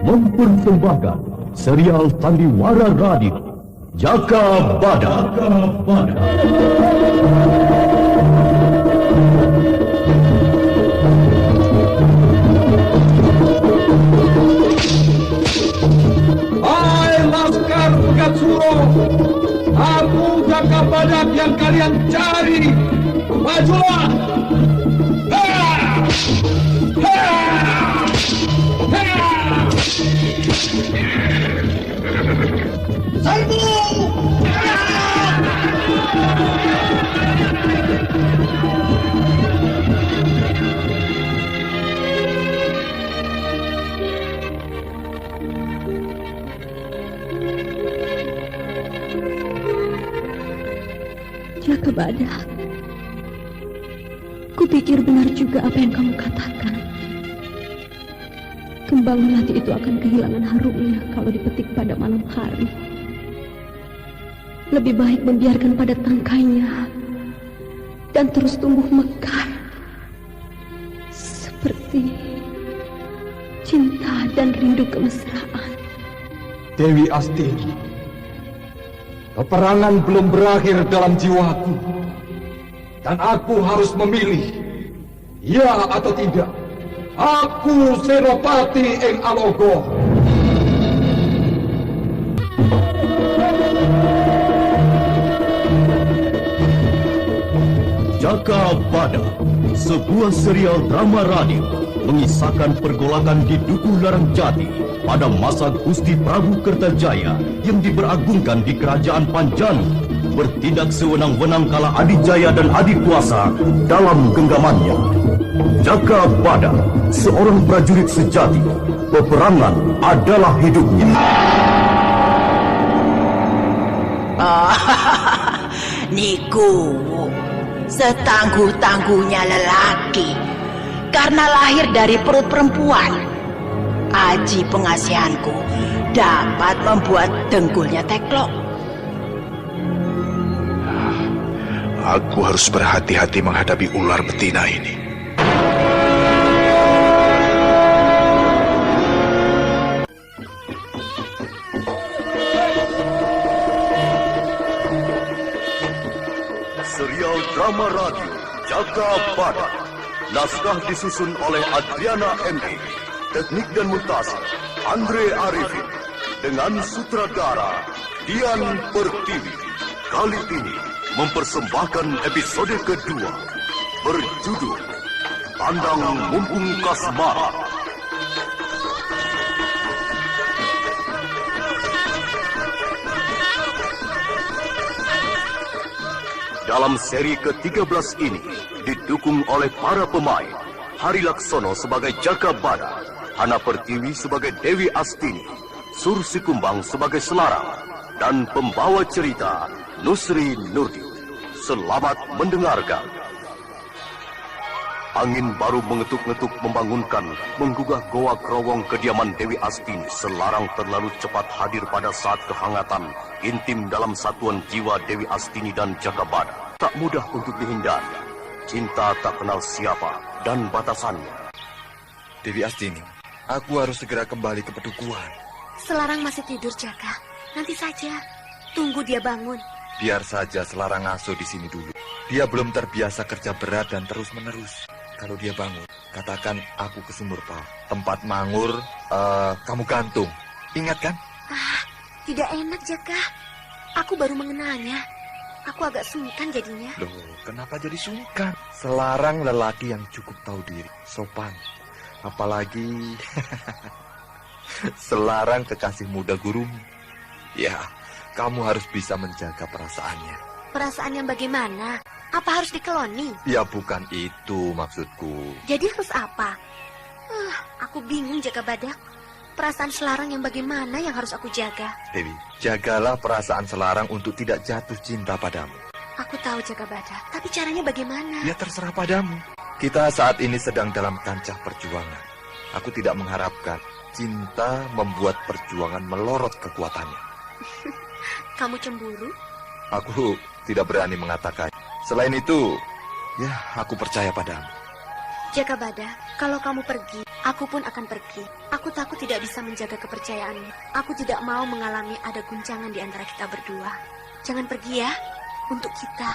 Mempersembahkan serial Sandiwara Radio Jaka Bada. Hai laskar Gatsuro, aku Jaka Badak yang kalian cari. Majulah! Jaka Badak, kupikir benar juga apa yang kamu katakan. Kembang melati itu akan kehilangan harumnya kalau dipetik pada malam hari. Lebih baik membiarkan pada tangkainya dan terus tumbuh mekar seperti cinta dan rindu kemesraan. Dewi Astini, peperangan belum berakhir dalam jiwaku, dan aku harus memilih, ya atau tidak. Aku Senopati ing Alogo. Jaka Bada, sebuah serial drama radio mengisahkan pergolakan di Dukuh Larangjati pada masa Gusti Prabu Kertajaya yang diberagungkan di Kerajaan Panjanu, bertindak sewenang-wenang kala Adijaya dan Adikuasa dalam genggamannya. Jaka Bada, seorang prajurit sejati, peperangan adalah hidupnya. Niku, setangguh-tangguhnya lelaki, karena lahir dari perut perempuan. Aji pengasihanku dapat membuat dengkulnya teklok. Aku harus berhati-hati menghadapi ular betina ini. Serial drama radio Jaka Bada, naskah disusun oleh Adriana M.E., teknik dan montase Andre Arifin, dengan sutradara Dian Pertiwi. Kali ini mempersembahkan episode kedua berjudul Tandang Mumpung Kasmara. Dalam seri ke-13 ini didukung oleh para pemain Hari Laksono sebagai Jaka Bada, Hana Pertiwi sebagai Dewi Astini, Sur Sikumbang sebagai Selarang, dan pembawa cerita Nusri Nurdi. Selamat mendengarkan. Angin baru mengetuk-ngetuk membangunkan, menggugah goa kerowong kediaman Dewi Astini. Selarang terlalu cepat hadir pada saat kehangatan intim dalam satuan jiwa Dewi Astini dan Jaka Bada. Tak mudah untuk dihindari. Cinta tak kenal siapa dan batasannya. Dewi Astini, aku harus segera kembali ke pedukuhan. Selarang masih tidur, Jaka. Nanti saja. Tunggu dia bangun. Biar saja Selarang ngasuh di sini dulu. Dia belum terbiasa kerja berat dan terus-menerus. Kalau dia bangun, katakan aku ke Sumurpa. Tempat Mangur, kamu gantung. Ingat kan? Tidak enak, Jaka. Aku baru mengenalnya. Aku agak sungkan jadinya. Loh, kenapa jadi sungkan? Selarang lelaki yang cukup tahu diri, sopan. Apalagi Selarang kekasih muda gurumu. Ya, kamu harus bisa menjaga perasaannya. Perasaan yang bagaimana? Apa harus dikeloni? Ya, bukan itu maksudku. Jadi harus apa? Aku bingung, Jaka Badak. Perasaan Selarang yang bagaimana yang harus aku jaga? Dewi, jagalah perasaan Selarang untuk tidak jatuh cinta padamu. Aku tahu, Jaka Badak, tapi caranya bagaimana? Ya, terserah padamu. Kita saat ini sedang dalam kancah perjuangan. Aku tidak mengharapkan cinta membuat perjuangan melorot kekuatannya. Kamu cemburu? Aku tidak berani mengatakan. Selain itu, Ya, aku percaya padamu. Jaka Badak, kalau kamu pergi, aku pun akan pergi. Aku takut tidak bisa menjaga kepercayaanmu. Aku tidak mau mengalami ada guncangan di antara kita berdua. Jangan pergi ya, untuk kita.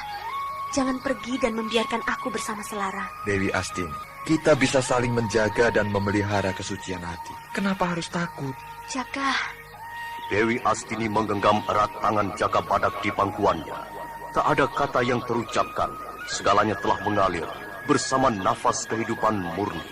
Jangan pergi dan membiarkan aku bersama Selarang. Dewi Astini, kita bisa saling menjaga dan memelihara kesucian hati. Kenapa harus takut? Jaka, Dewi Astini menggenggam erat tangan Jaka Badak di pangkuannya. Tak ada kata yang terucapkan. Segalanya telah mengalir bersama nafas kehidupan murni.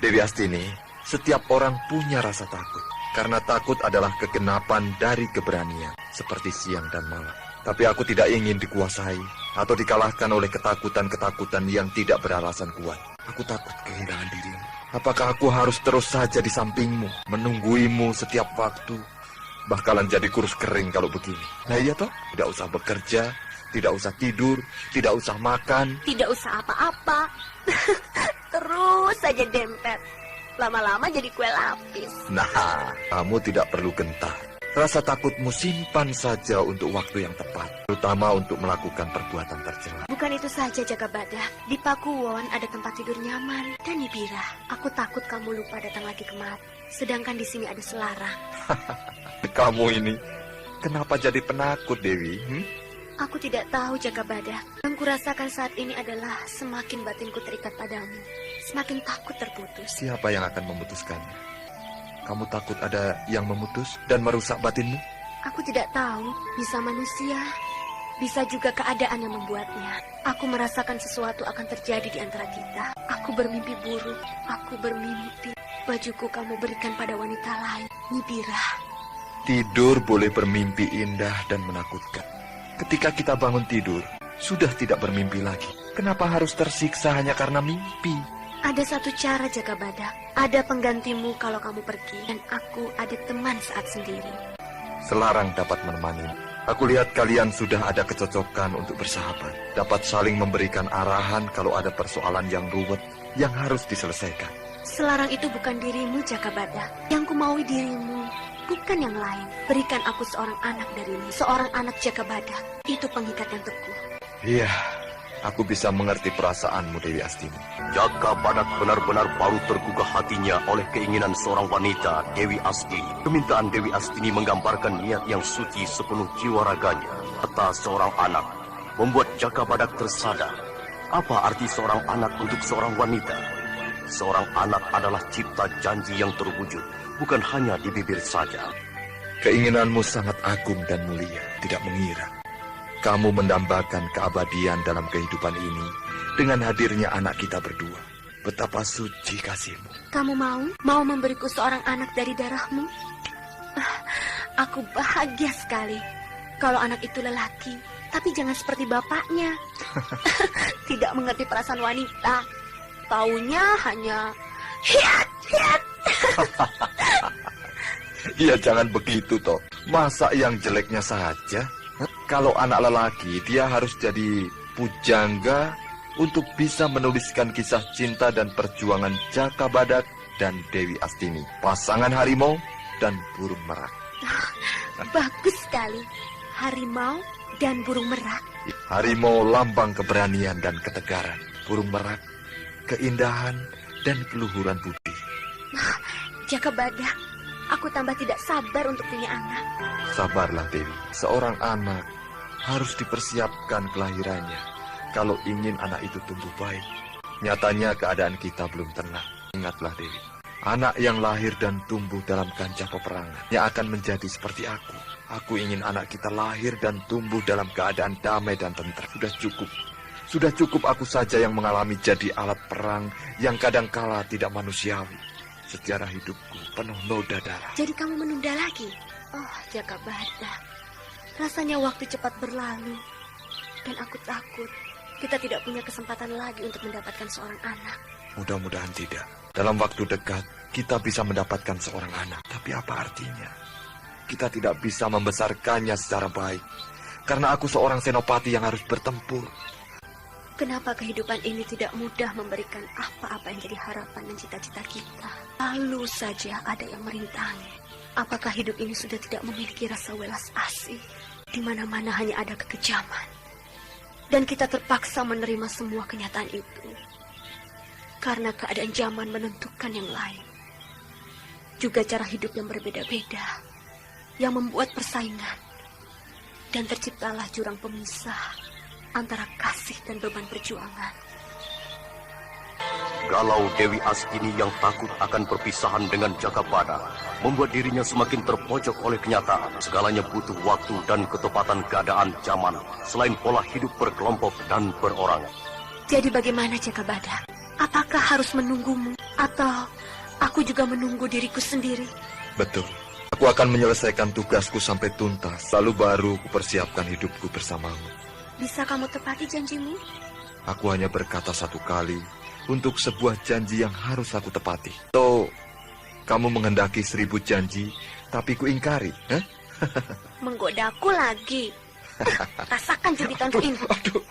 Dewi Astini, setiap orang punya rasa takut. Karena takut adalah kegenapan dari keberanian, seperti siang dan malam. Tapi aku tidak ingin dikuasai atau dikalahkan oleh ketakutan-ketakutan yang tidak beralasan kuat. Aku takut kehilangan dirimu. Apakah aku harus terus saja di sampingmu, menungguimu setiap waktu? Bakalan jadi kurus kering kalau begini. Nah iya toh, tidak usah bekerja, tidak usah tidur, tidak usah makan. tidak usah apa-apa. Terus saja dempet. Lama-lama jadi kue lapis. Nah, kamu tidak perlu gentar. Rasa takutmu simpan saja untuk waktu yang tepat, terutama untuk melakukan perbuatan tercela. Bukan itu saja, Jaka Badak. Di Pakuwon ada tempat tidur nyaman dan Nibira. Aku takut kamu lupa datang lagi kemari. Sedangkan di sini ada Selarang. Kamu ini, kenapa jadi penakut, Dewi? Aku tidak tahu, Jaka Badak. Yang kurasakan saat ini adalah semakin batinku terikat padamu, semakin takut terputus. Siapa yang akan memutuskannya? Kamu takut ada yang memutus dan merusak batinmu? Aku tidak tahu, bisa manusia, bisa juga keadaan yang membuatnya. Aku merasakan sesuatu akan terjadi di antara kita. Aku bermimpi buruk, aku bermimpi bajuku kamu berikan pada wanita lain, Nibira. Tidur boleh bermimpi indah dan menakutkan. Ketika kita bangun tidur, sudah tidak bermimpi lagi. Kenapa harus tersiksa hanya karena mimpi? Ada satu cara, Jaka Badak. Ada penggantimu kalau kamu pergi, dan aku ada teman saat sendiri. Selarang dapat menemani. Aku lihat kalian sudah ada kecocokan untuk bersahabat. Dapat saling memberikan arahan kalau ada persoalan yang ruwet yang harus diselesaikan. Selarang itu bukan dirimu, Jaka Badak. Yang kumaui dirimu, bukan yang lain. Berikan aku seorang anak darimu, seorang anak Jaka Badak. Itu pengikat yang teguh. Iya, aku bisa mengerti perasaanmu, Dewi Astini. Jaka Badak benar-benar baru tergugah hatinya oleh keinginan seorang wanita, Dewi Astini. Permintaan Dewi Astini menggambarkan niat yang suci sepenuh jiwa raganya. Kata seorang anak membuat Jaka Badak tersadar. Apa arti seorang anak untuk seorang wanita? Seorang anak adalah cipta janji yang terwujud, bukan hanya di bibir saja. Keinginanmu sangat agung dan mulia, tidak mengira. Kamu mendambakan keabadian dalam kehidupan ini dengan hadirnya anak kita berdua. Betapa suci kasihmu. Kamu mau memberiku seorang anak dari darahmu? Aku bahagia sekali. Kalau anak itu lelaki, tapi jangan seperti bapaknya. Tidak mengerti perasaan wanita. Taunya hanya hiat. Iya, jangan begitu toh. Masa yang jeleknya saja? Kalau anak lelaki, dia harus jadi pujangga untuk bisa menuliskan kisah cinta dan perjuangan Jaka Badak dan Dewi Astini, pasangan harimau dan burung merak. Bagus sekali. Harimau dan burung merak. Harimau lambang keberanian dan ketegaran. Burung merak, keindahan dan keluhuran budi. Jaka Badak, aku tambah tidak sabar untuk punya anak. Sabarlah, Dewi. Seorang anak harus dipersiapkan kelahirannya kalau ingin anak itu tumbuh baik. Nyatanya keadaan kita belum tenang. Ingatlah, Dewi. Anak yang lahir dan tumbuh dalam kancah peperangan yang akan menjadi seperti aku. Aku ingin anak kita lahir dan tumbuh dalam keadaan damai dan tentram. Sudah cukup. Sudah cukup aku saja yang mengalami jadi alat perang yang kadangkala tidak manusiawi. Sejarah hidupku penuh noda darah. Jadi kamu menunda lagi? Oh, Jaka Badak. Rasanya waktu cepat berlalu. Dan aku takut kita tidak punya kesempatan lagi untuk mendapatkan seorang anak. Mudah-mudahan tidak. Dalam waktu dekat, kita bisa mendapatkan seorang anak. Tapi apa artinya? Kita tidak bisa membesarkannya secara baik. Karena aku seorang senopati yang harus bertempur. Kenapa kehidupan ini tidak mudah memberikan apa-apa yang jadi harapan dan cita-cita kita? Lalu saja ada yang merintangi. Apakah hidup ini sudah tidak memiliki rasa welas asih? Di mana-mana hanya ada kekejaman. Dan kita terpaksa menerima semua kenyataan itu. Karena keadaan zaman menentukan yang lain. Juga cara hidup yang berbeda-beda. Yang membuat persaingan. Dan terciptalah jurang pemisah antara kasih dan beban perjuangan. Galau Dewi Astini yang takut akan perpisahan dengan Jagabada membuat dirinya semakin terpojok oleh kenyataan. Segalanya butuh waktu dan ketepatan keadaan zaman selain pola hidup berkelompok dan perorangan. Jadi bagaimana Jagabada? Apakah harus menunggumu atau aku juga menunggu diriku sendiri? Betul. Aku akan menyelesaikan tugasku sampai tuntas, lalu baru kupersiapkan hidupku bersamamu. Bisa kamu tepati janjimu? Aku hanya berkata satu kali untuk sebuah janji yang harus aku tepati. Atau kamu menghendaki 1000 janji, tapi ku ingkari, eh? Menggodaku lagi. Rasakan jubitanku ini. Aduh.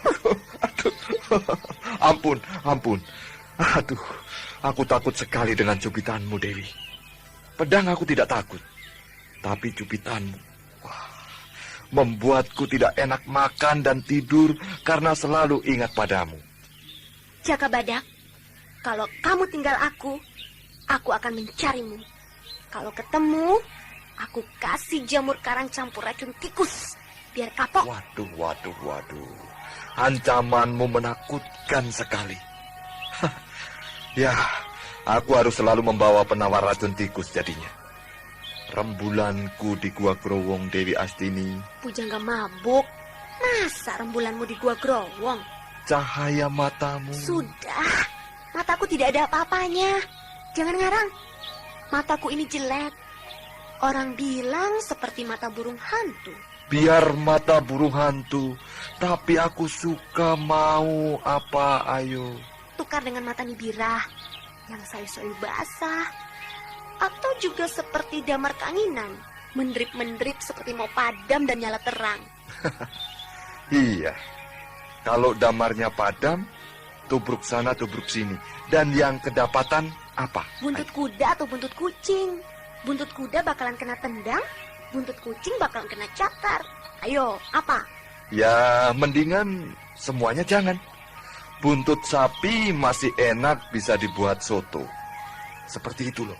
Ampun. Aduh, aku takut sekali dengan cubitanmu, Dewi. Pedang aku tidak takut, tapi cubitanmu, wah, membuatku tidak enak makan dan tidur karena selalu ingat padamu. Jagabadak, kalau kamu tinggal aku akan mencarimu. Kalau ketemu, aku kasih jamur karang campur racun tikus, biar kapok. Waduh. Ancamanmu menakutkan sekali. Ya, aku harus selalu membawa penawar racun tikus jadinya. Rembulanku di Gua Growong Dewi Astini. Pujangga mabuk. Masa rembulanmu di Gua Growong? Cahaya matamu. Sudah, mataku tidak ada apa-apanya. Jangan ngarang. Mataku ini jelek. Orang bilang seperti mata burung hantu. Biar mata burung hantu, tapi aku suka mau apa, ayo. Tukar dengan mata nibirah yang sayu-sayu basah. Atau juga seperti damar kanginan, mendrip-mendrip seperti mau padam dan nyala terang. Iya, kalau damarnya padam, tubruk sana tubruk sini. Dan yang kedapatan apa? Buntut kuda atau buntut kucing. Buntut kuda bakalan kena tendang, buntut kucing bakalan kena cakar. Ayo, apa? Ya, mendingan semuanya jangan. Buntut sapi masih enak bisa dibuat soto. Seperti itu loh.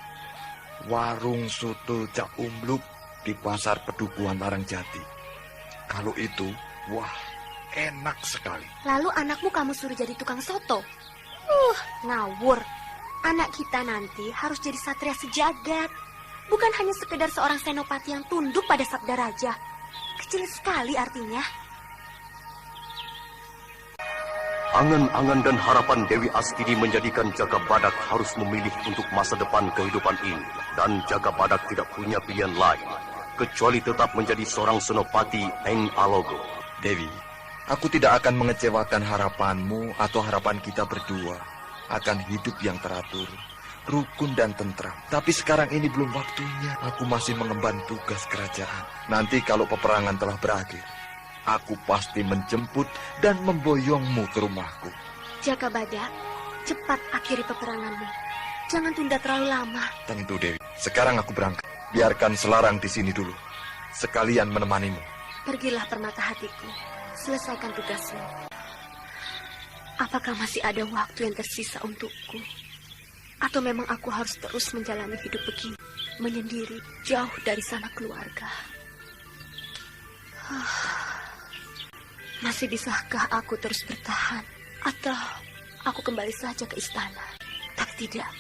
Warung soto Cak Umluk di Pasar Pedukuhan Larangjati. Kalau itu, wah, enak sekali. Lalu anakmu kamu suruh jadi tukang soto? Ngawur. Anak kita nanti harus jadi satria sejagat. Bukan hanya sekedar seorang senopati yang tunduk pada sabda raja. Kecil sekali artinya. Angan-angan dan harapan Dewi Astini menjadikan Jagabadak harus memilih untuk masa depan kehidupan ini. Dan Jagabadak tidak punya pilihan lain, kecuali tetap menjadi seorang senopati Eng Alogo. Dewi, aku tidak akan mengecewakan harapanmu atau harapan kita berdua akan hidup yang teratur, rukun dan tentram. Tapi sekarang ini belum waktunya. Aku masih mengemban tugas kerajaan. Nanti kalau peperangan telah berakhir, aku pasti menjemput dan memboyongmu ke rumahku. Jagabadak, cepat akhiri peperanganmu. Jangan tunda terlalu lama. Tentu, Dewi. Sekarang aku berangkat. Biarkan Selarang di sini dulu. Sekalian menemanimu. Pergilah permata hatiku. Selesaikan tugasmu. Apakah masih ada waktu yang tersisa untukku? Atau memang aku harus terus menjalani hidup begini, menyendiri, jauh dari sanak keluarga? Masih bisakah aku terus bertahan? Atau aku kembali saja ke istana? Tapi tidak.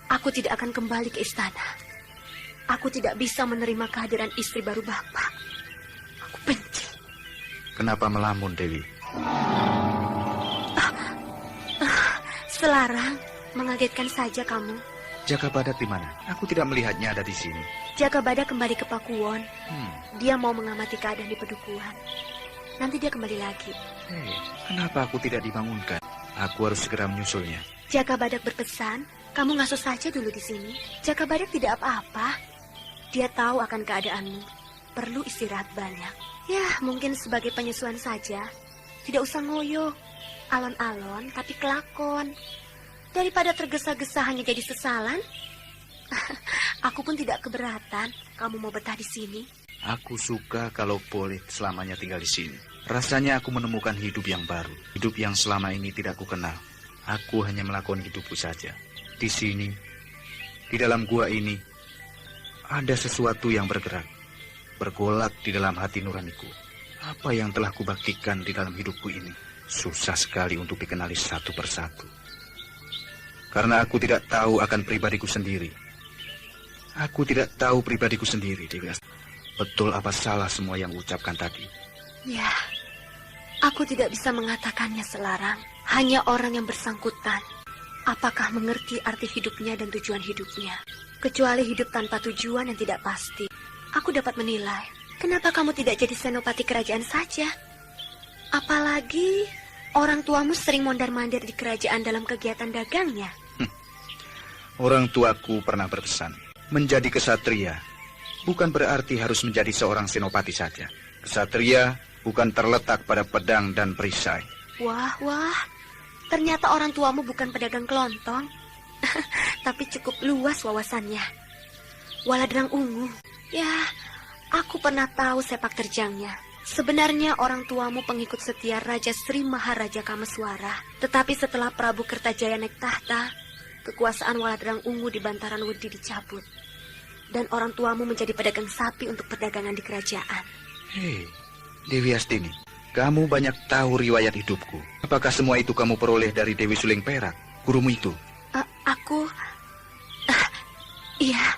Aku tidak akan kembali ke istana. Aku tidak bisa menerima kehadiran istri baru Bapak. Aku benci. Kenapa melamun, Dewi? Selarang, mengagetkan saja kamu. Jagabadak di mana? Aku tidak melihatnya ada di sini. Jagabadak kembali ke Pakuwon. Dia mau mengamati keadaan di Pedukuhan. Nanti dia kembali lagi. Kenapa aku tidak dibangunkan? Aku harus segera menyusulnya. Jagabadak berpesan, kamu ngasuh saja dulu di sini. Jagabadak tidak apa-apa. Dia tahu akan keadaanmu. Perlu istirahat banyak. Ya, mungkin sebagai penyesuaian saja. Tidak usah ngoyo. Alon-alon tapi kelakon. Daripada tergesa-gesa hanya jadi sesalan. Aku pun tidak keberatan kamu mau betah di sini. Aku suka kalau boleh selamanya tinggal di sini. Rasanya aku menemukan hidup yang baru. Hidup yang selama ini tidak kukenal. Aku hanya melakukan hidupku saja. Di sini, di dalam gua ini, ada sesuatu yang bergerak, bergolak di dalam hati nuraniku. Apa yang telah kubaktikan di dalam hidupku ini susah sekali untuk dikenali satu persatu. Karena aku tidak tahu akan pribadiku sendiri. Aku tidak tahu pribadiku sendiri, Dewi Astini. Betul apa salah semua yang ucapkan tadi? Ya, aku tidak bisa mengatakannya, Selarang. Hanya orang yang bersangkutan. Apakah mengerti arti hidupnya dan tujuan hidupnya? Kecuali hidup tanpa tujuan yang tidak pasti. Aku dapat menilai, kenapa kamu tidak jadi senopati kerajaan saja? Apalagi orang tuamu sering mondar-mandir di kerajaan dalam kegiatan dagangnya. Orang tuaku pernah berpesan, menjadi kesatria bukan berarti harus menjadi seorang senopati saja. Kesatria bukan terletak pada pedang dan perisai. Wah, ternyata orang tuamu bukan pedagang kelontong, tapi cukup luas wawasannya. Waladrang Ungu, ya, aku pernah tahu sepak terjangnya. Sebenarnya orang tuamu pengikut setia Raja Sri Maharaja Kameswara. Tetapi setelah Prabu Kertajaya naik tahta, kekuasaan Waladrang Ungu di Bantaran Wedi dicabut. Dan orang tuamu menjadi pedagang sapi untuk perdagangan di kerajaan. Hei, Dewi Astini, kamu banyak tahu riwayat hidupku. Apakah semua itu kamu peroleh dari Dewi Suling Perak, gurumu itu? Iya,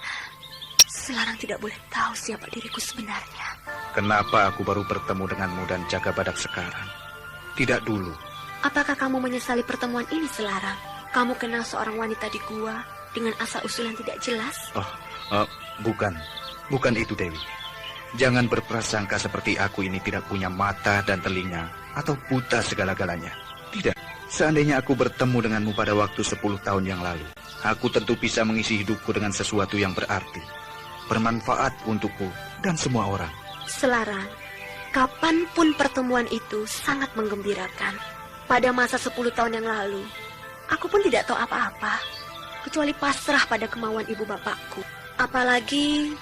Selarang tidak boleh tahu siapa diriku sebenarnya. Kenapa aku baru bertemu denganmu dan Jaga Badak sekarang? Tidak dulu. Apakah kamu menyesali pertemuan ini, Selarang? Kamu kenal seorang wanita di gua dengan asal-usul yang tidak jelas? Bukan itu, Dewi. Jangan berprasangka seperti aku ini tidak punya mata dan telinga atau buta segala-galanya. Tidak. Seandainya aku bertemu denganmu pada waktu 10 tahun yang lalu, aku tentu bisa mengisi hidupku dengan sesuatu yang berarti, bermanfaat untukku dan semua orang. Selarang, kapanpun pertemuan itu sangat menggembirakan. Pada masa 10 tahun yang lalu, aku pun tidak tahu apa-apa, kecuali pasrah pada kemauan ibu bapakku. Apalagi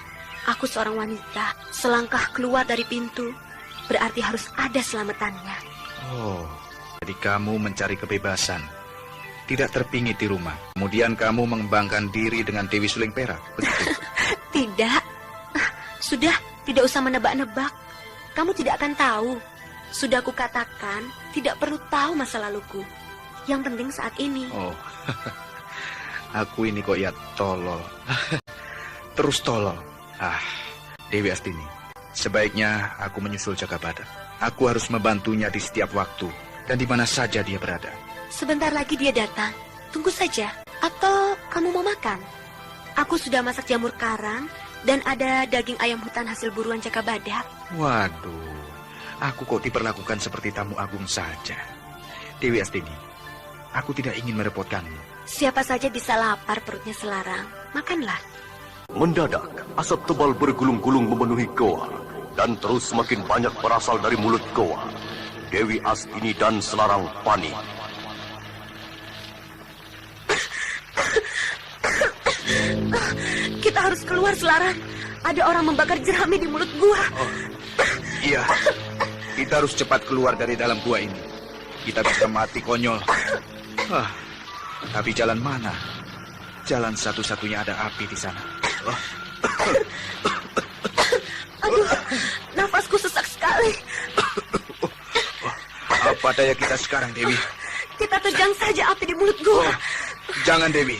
aku seorang wanita, selangkah keluar dari pintu berarti harus ada selamatannya. Oh, jadi kamu mencari kebebasan, tidak terpingit di rumah. Kemudian kamu mengembangkan diri dengan Dewi Suling Perak, begitu? Tidak. Sudah, tidak usah menebak-nebak. Kamu tidak akan tahu. Sudah aku katakan, tidak perlu tahu masa laluku. Yang penting saat ini. Oh, aku ini kok ya tolol. Terus tolol. Dewi Astini, sebaiknya aku menyusul Jaga Badak. Aku harus membantunya di setiap waktu dan di mana saja dia berada. Sebentar lagi dia datang. Tunggu saja. Atau kamu mau makan? Aku sudah masak jamur karang dan ada daging ayam hutan hasil buruan Jaga Badak. Waduh, aku kok diperlakukan seperti tamu agung saja. Dewi Astini, aku tidak ingin merepotkanmu. Siapa saja bisa lapar perutnya Selarang. Makanlah. Mendadak, asap tebal bergulung-gulung memenuhi goa dan terus semakin banyak berasal dari mulut goa. Dewi Astini dan Selarang panik. Kita harus keluar, Selarang. Ada orang membakar jerami di mulut gua. Oh, iya, kita harus cepat keluar dari dalam gua ini. Kita bisa mati konyol. Tapi jalan mana? Jalan satu-satunya ada api di sana. Aduh, nafasku sesak sekali. Apa daya kita sekarang, Dewi? Kita terjang saja api di mulut gua. Jangan, Dewi.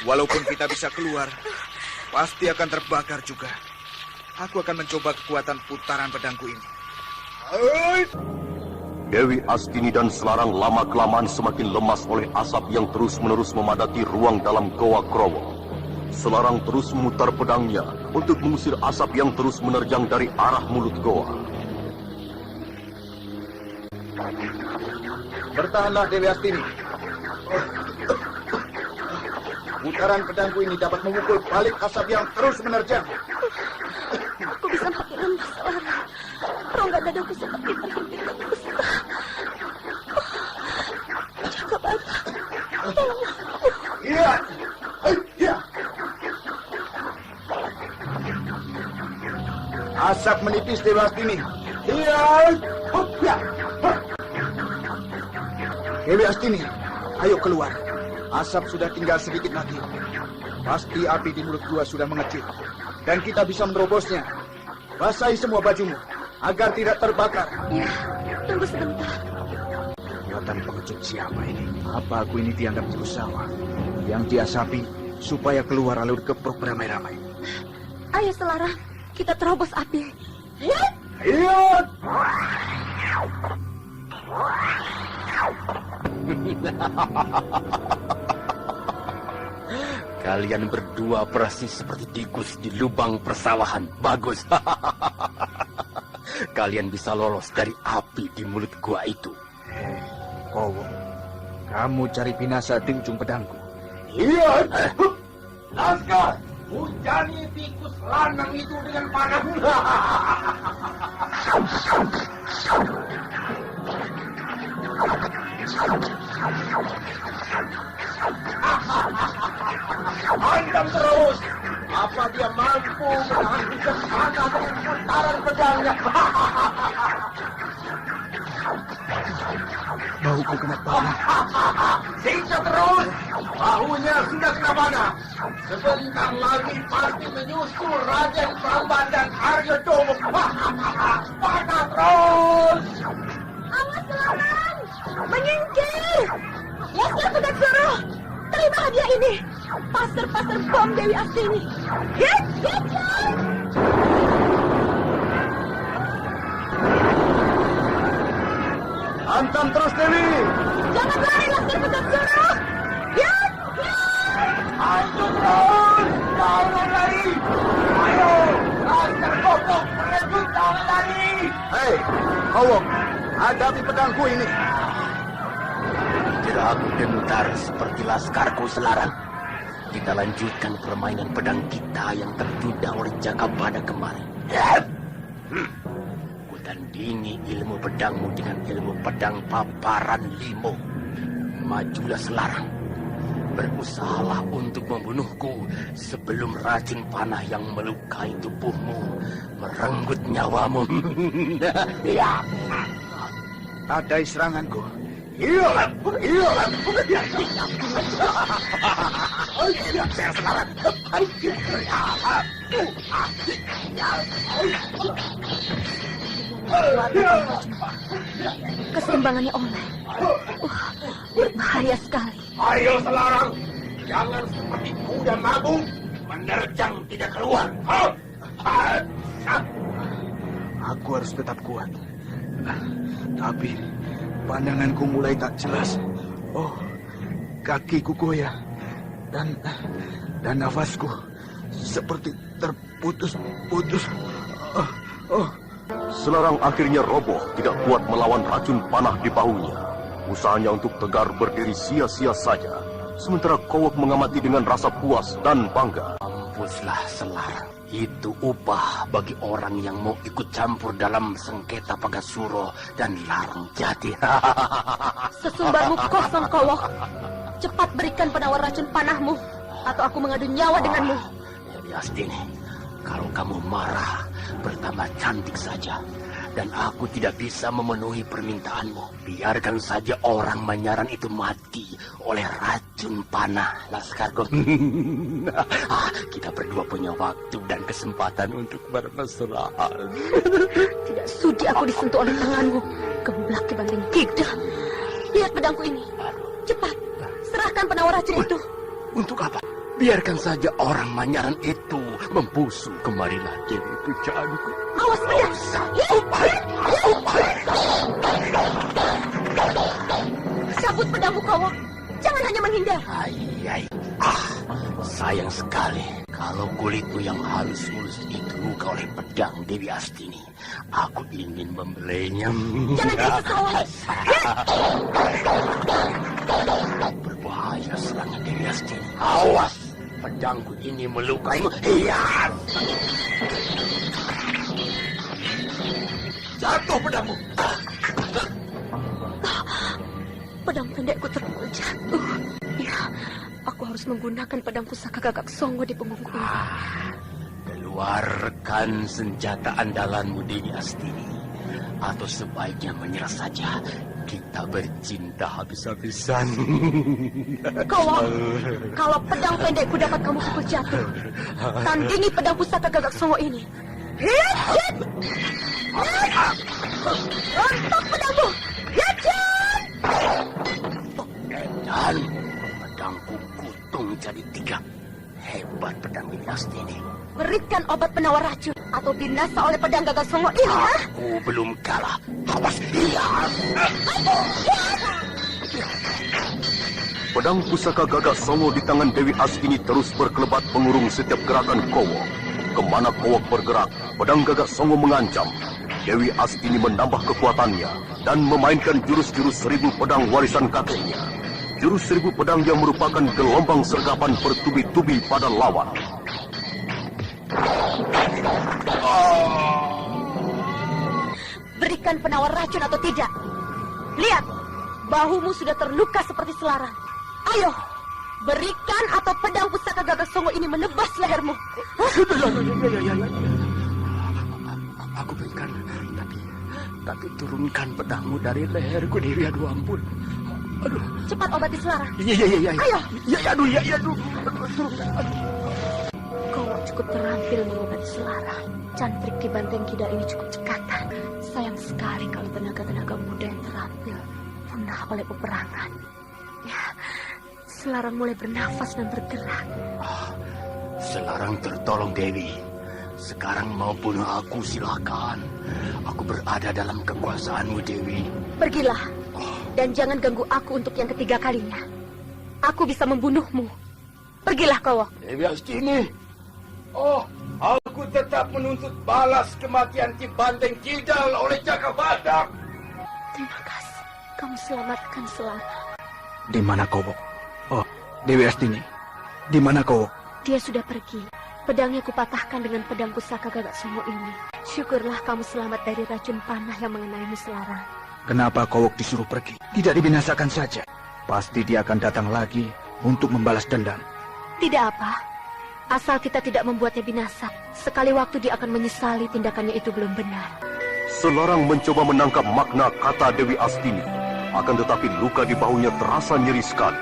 Walaupun kita bisa keluar, pasti akan terbakar juga. Aku akan mencoba kekuatan putaran pedangku ini. Dewi Astini dan Selarang lama-kelamaan semakin lemas oleh asap yang terus-menerus memadati ruang dalam goa Krowo. Selarang terus memutar pedangnya untuk mengusir asap yang terus menerjang dari arah mulut goa. Bertahanlah, Dewi Astini. Putaran pedangku ini dapat memukul balik asap yang terus menerjang. Aku bisa makin lemas, Selarang. Rongga dadaku seperti terhimpit terus. Jaga Badak, tolonglah. Iya. Asap menipis, Dewi Astini. Iya. Dewi Astini, ayo keluar. Asap sudah tinggal sedikit lagi. Pasti api di mulut gua sudah mengecil. Dan kita bisa menerobosnya. Basahi semua bajumu, agar tidak terbakar. Ya, tunggu sebentar. Buatan pengecut siapa ini? Apa aku ini dianggap berusaha? Yang diasapi supaya keluar alur keprok beramai-ramai. Ayo Selarang, kita terobos api. Iya. Kalian berdua persis seperti tikus di lubang persawahan. Bagus. Kalian bisa lolos dari api di mulut gua itu. Kowo, kamu cari binasa di ujung pedangku. Iya. Laskar, hujani tikus lanang itu dengan panahmu. Hantam terus. Apa dia mampu menghabiskan panah dengan putaran pedangnya? Bauku kena panah. Siksa terus. Bahunya sudah kena panah. Sebentar lagi pasti menyusul Raden Pramban dan Arya Domo. Panah terus. Awas Selarang, menyingkir. Laskar Pedang Suruh, terima hadiah ini. Pasar-pasar bom Dewi Astini. Hit. Hantam terus Dewi. Jangan lari Laskar Pedang Suruh. Hit. Ayo terus. Jangan lari. Ayo. Laskar Gobok merebut jangan lari. Hei, Kowo, hadapi pedangku ini. Gerak gentar seperti laskarku Selarang. Kita lanjutkan permainan pedang kita yang tertunda oleh Jakapada kemarin. Kutandingi ilmu pedangmu dengan ilmu pedang paparan limo. Majulah Selarang. Berusahalah untuk membunuhku sebelum racun panah yang melukai tubuhmu merenggut nyawamu. Ya. Adai seranganku. Iya. Keseimbangannya oleh. Berbahaya sekali. Ayo Selarang, jangan seperti kuda mabuk menerjang tidak keluar. Aku harus tetap kuat. Tapi pandanganku mulai tak jelas. Oh, kakiku goyah dan nafasku seperti terputus-putus. Selarang akhirnya roboh, tidak kuat melawan racun panah di bahunya. Usahanya untuk tegar berdiri sia-sia saja. Sementara Kowok mengamati dengan rasa puas dan bangga. Mampuslah Selarang. Itu upah bagi orang yang mau ikut campur dalam sengketa Pagasuro dan Larang Jati. Sesumbarmu kosong, Kowok. Cepat berikan penawar racun panahmu, atau aku mengadu nyawa denganmu. Dewi Astini, kalau kamu marah, pertama cantik saja. Dan aku tidak bisa memenuhi permintaanmu. Biarkan saja orang Manyaran itu mati oleh racun panah, Laskargo. Kita berdua punya waktu dan kesempatan untuk bermesraan. Tidak sudi aku disentuh oleh tanganmu. Gemblak dibanding tidak. Lihat pedangku ini. Cepat, serahkan penawar racun itu. Untuk apa? Biarkan saja orang Manyaran itu membusuk. Kemarilah Dewi pujaanku. Awas pedang. Cabut pedangmu, Kowok. Jangan hanya menghindar. Sayang sekali kalau kulitmu yang halus mulus itu luka oleh pedang Dewi Astini. Aku ingin membelainya. Jangan disesawan. Berbahaya serangan Dewi Astini. Awas, pedangku ini melukaimu. Iya. Jatuh pedangmu. Pedang pendekku terpukul jatuh. Ya, aku harus menggunakan pedang pusaka Gagak Songo di punggungku ini. Keluarkan senjata andalanmu, Dewi Astini. Atau sebaiknya menyerah saja. Kita bercinta habis-habisan. Kalau pedang pendekku dapat kamu pukul jatuh, tandingi pedang pusaka Gagak Songo ini. Hit! Untuk pedangmu! Hit! Dan pedangku kutung jadi 3. Hebat pedang Dewi Astini. Berikan obat penawar racun atau binasa oleh pedang Gagak Songo ini. Aku belum kalah. Awas dia. Pedang pusaka Gagak Songo di tangan Dewi Astini terus berkelebat mengurung setiap gerakan Kowok. Kemana Kowok bergerak, pedang Gagak Songo mengancam. Dewi Astini menambah kekuatannya dan memainkan jurus-jurus 1000 pedang warisan kakeknya. Jurus 1000 pedang yang merupakan gelombang sergapan bertubi-tubi pada lawan. Berikan penawar racun atau tidak. Lihat, bahumu sudah terluka seperti selarang. Ayo, berikan atau pedang pusaka Gagak Songo ini menebas lehermu. Aku berikan, tapi turunkan pedangmu dari leherku, Dewi. Aduh, ampun. Aduh. Cepat obati selarang. Iya. Ayo. Aduh. Kau cukup terampil mengobati selarang. Cantrik Ki Banteng Kidal ini cukup cekatan. Sayang sekali kalau tenaga-tenaga muda yang terampil punah oleh peperangan. Ya, selarang mulai bernafas dan bergerak. Selarang tertolong, Dewi. Sekarang mau bunuh aku, silakan. Aku berada dalam kekuasaanmu, Dewi. Pergilah. Dan jangan ganggu aku untuk yang ketiga kalinya. Aku bisa membunuhmu. Pergilah, Kowok. Dewi Astini. Aku tetap menuntut balas kematian Ki Banteng Kidal oleh Jaka Badak. Terima kasih. Kamu selamatkan selarang. Di mana Kowok? Oh, Dewi Astini. Di mana Kowok? Dia sudah pergi. Pedangnya kupatahkan dengan pedang pusaka Gagak Songo ini. Syukurlah kamu selamat dari racun panah yang mengenaimu, selarang. Kenapa Kowok disuruh pergi? Tidak dibinasakan saja. Pasti dia akan datang lagi untuk membalas dendam. Tidak apa. Asal kita tidak membuatnya binasa. Sekali waktu dia akan menyesali tindakannya itu belum benar. Selarang mencoba menangkap makna kata Dewi Astini. Akan tetapi luka di bahunya terasa nyeri sekali.